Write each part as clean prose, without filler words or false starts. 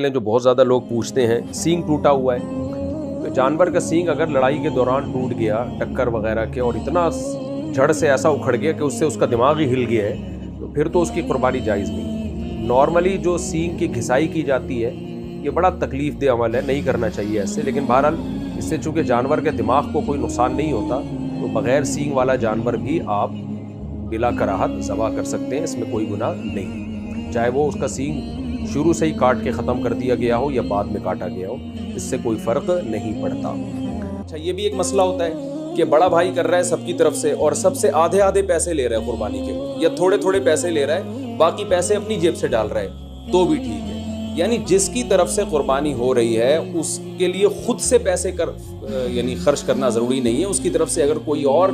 जो बहुत ज़्यादा लोग पूछते हैं, सींग टूटा हुआ है, तो जानवर का सींग अगर लड़ाई के दौरान टूट गया टक्कर वगैरह के और इतना जड़ से ऐसा उखड़ गया कि उससे उसका दिमाग ही हिल गया है, तो फिर तो उसकी कुर्बानी जायज़ नहीं। नॉर्मली जो सींग की घिसाई की जाती है ये बड़ा तकलीफ़ दह अमल है, नहीं करना चाहिए ऐसे, लेकिन बहरहाल इससे चूँकि जानवर के दिमाग को कोई नुकसान नहीं होता तो बग़ैर सींग वाला जानवर भी आप बिला कराहत ज़बा कर सकते हैं, इसमें कोई गुनाह नहीं, चाहे वो उसका सींग शुरू से ही काट के ख़त्म कर दिया गया हो या बाद में काटा गया हो, इससे कोई फ़र्क नहीं पड़ता। अच्छा, ये भी एक मसला होता है कि बड़ा भाई कर रहा है सबकी तरफ से और सबसे आधे आधे पैसे ले रहा है कुर्बानी के, या थोड़े थोड़े पैसे ले रहा है, बाकी पैसे अपनी जेब से डाल रहा है, तो भी ठीक है। यानी जिसकी तरफ से कुर्बानी हो रही है उसके लिए खुद से पैसे यानी खर्च करना ज़रूरी नहीं है, उसकी तरफ से अगर कोई और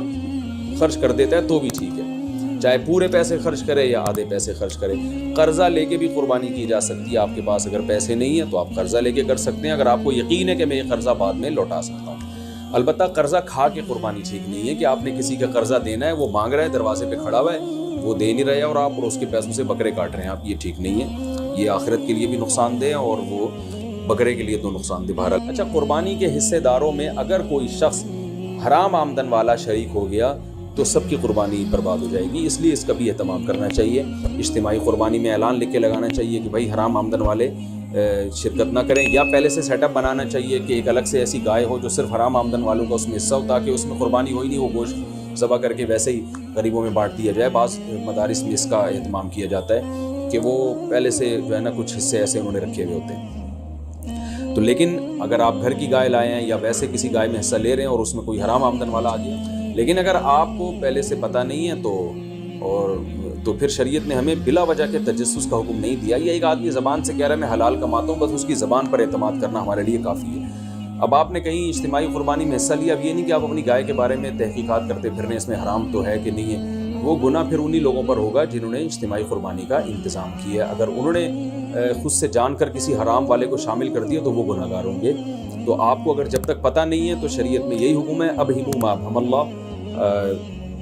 खर्च कर देता है तो भी ठीक है, चाहे पूरे पैसे खर्च करे या आधे पैसे खर्च करे। कर्जा लेके भी कुर्बानी की जा सकती है, आपके पास अगर पैसे नहीं है तो आप कर्जा लेके कर सकते हैं, अगर आपको यकीन है कि मैं ये कर्जा बाद में लौटा सकता हूँ। अलबत्ता कर्जा खा के कुर्बानी ठीक नहीं है कि आपने किसी का कर्जा देना है, वो मांग रहा है, दरवाजे पे खड़ा हुआ है, वो दे नहीं रहे और आप और उसके पैसों से बकरे काट रहे हैं आप, ये ठीक नहीं है, ये आखिरत के लिए भी नुकसानदेह है और वो बकरे के लिए तो नुकसानदेह। बहरहाल अच्छा, कुर्बानी के हिस्सेदारों में अगर कोई शख्स हराम आमदन वाला शरीक हो गया तो सबकी कुर्बानी बर्बाद हो जाएगी, इसलिए इसका भी एहतमाम करना चाहिए। इज्तिमाई कुर्बानी में ऐलान लिख के लगाना चाहिए कि भाई हराम आमदन वाले शिरकत ना करें, या पहले से सेटअप बनाना चाहिए कि एक अलग से ऐसी गाय हो जो सिर्फ हराम आमदन वालों का उसमें हिस्सा हो, ताकि उसमें कुर्बानी हो ही नहीं, वो गोश्त ज़बा करके वैसे ही गरीबों में बांट दिया जाए। बाज़ मदारिस में इसका एहतमाम किया जाता है कि वो पहले से जो है ना कुछ हिस्से ऐसे उन्होंने रखे हुए होते हैं। तो लेकिन अगर आप घर की गाय लाए हैं या वैसे किसी गाय में हिस्सा ले रहे हैं और उसमें कोई हराम आमदन वाला आ गया, लेकिन अगर आपको पहले से पता नहीं है तो फिर शरीयत ने हमें बिला वजह के तजस्सुस का हुक्म नहीं दिया। या एक आदमी ज़बान से कह रहा है मैं हलाल कमाता हूँ, बस उसकी ज़बान पर एतमाद करना हमारे लिए काफ़ी है। अब आपने कहीं इज्तिमाई कुर्बानी में हिस्सा लिया, अब ये नहीं कि आप अपनी गाय के बारे में तहकीकात करते फिर रहे इसमें हराम तो है कि नहीं है, वो गुनाह फिर उन्हीं लोगों पर होगा जिन्होंने इज्तिमाई कुर्बानी का इंतज़ाम किया। अगर उन्होंने खुद से जानकर किसी हराम वाले को शामिल कर दिया तो वो गुनाहगार होंगे। तो आपको अगर जब तक पता नहीं है तो शरीयत में यही हुक्म है, अब हिमू मा अल्लाह,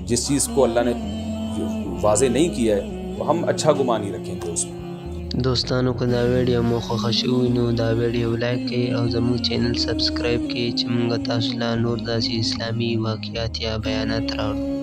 जिस चीज़ को अल्लाह ने वाज़े नहीं किया है तो हम अच्छा गुमान ही रखेंगे उसमें। دوستانو که دا ویډیو مو خوښه شوی نو دا ویډیو لایک کړئ او زموږ چینل سبسکرایب کړئ چې موږ تاسو ته نور داسې اسلامي واقعات یا بیانات راوړو.